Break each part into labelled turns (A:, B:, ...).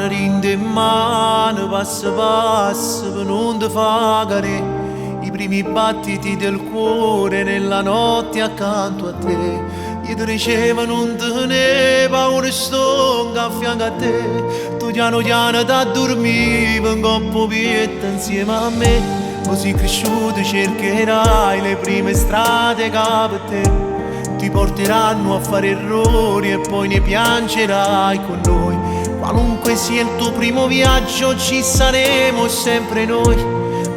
A: mano rinde in mano, passo passo per non ti fa cadere. I primi battiti del cuore nella notte accanto a te. Io ti ricevo non teneva un stongo a fianco a te. Tu piano piano ti addormivi in coppo pietto insieme a me. Così cresciuto cercherai le prime strade che per te ti porteranno a fare errori e poi ne piangerai con noi. Qualunque sia il tuo primo viaggio ci saremo sempre noi.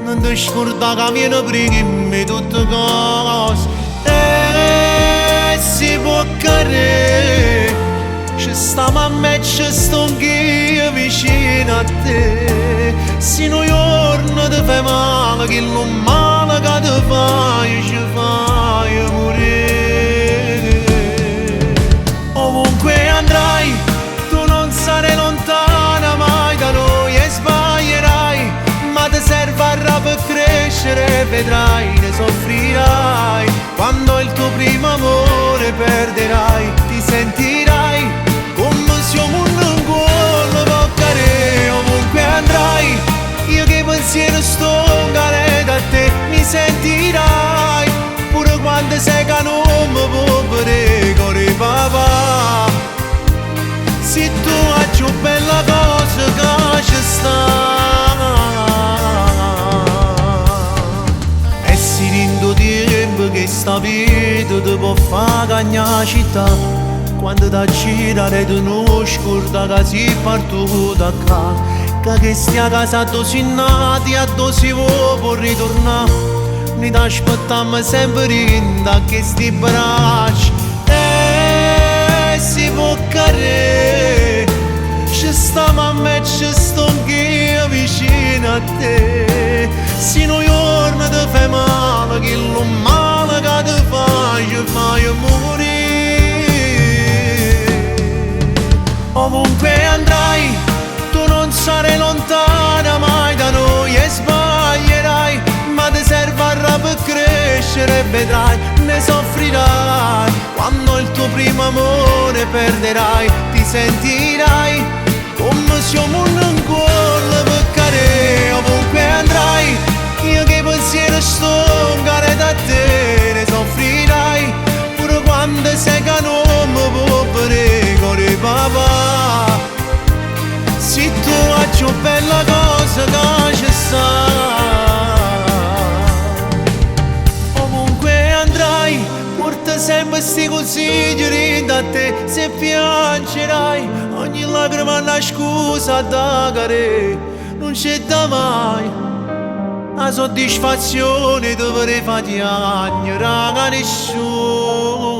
A: Non ti scordare che viene prima in me tutte cose. E si può cadere, ci stiamo a me, ci sto anch'io vicino a te. Se noi giorno ti fai male, che non male che ti fai, ci fai morire. Ovunque andrai, tu non sarai lontana mai da noi e sbaglierai, ma ti servirà per crescere e vedrai, ne soffrirai. Quando il tuo primo amore perderai, ti sentirai come se un mondo in cuore può cadere. Ovunque andrai, io che pensiero sto da te, mi sentirai pure quando sei che non mi può vedere con papà. Se tu hai più bella cosa che ci sta, e si rendo tempo che sta vita ti può far cagnare città. Quando da girare tu non scorda che si partita qua, che stia a casa dove si nati a dove si può ritornare. Noi ti aspettiamo sempre in questi bracci. E si può cadere, ci stiamo a me, ci sto anch'io vicino a te. Se noi giorno ti fai male, che lo male che ti fai, ci fai morire. Ovunque andrai, tu non sarai lontana mai da noi e sbaglierai, ma ti servirà per crescere e vedrai, ne soffrirai. Quando il tuo primo amore perderai, ti sentirai come se un mondo in cuore per cadere. Ovunque andrai, io che pensiero sto da te, ne soffrirai pure quando sei che non mi può vedere con papà. Se tu hai più bella cosa che ci sta, ovunque andrai, porta sempre sti consigli da te. Se piangerai, ogni lacrima è una scusa da cadere. Non c'è da mai la soddisfazione di dover fare piangere a nessuno.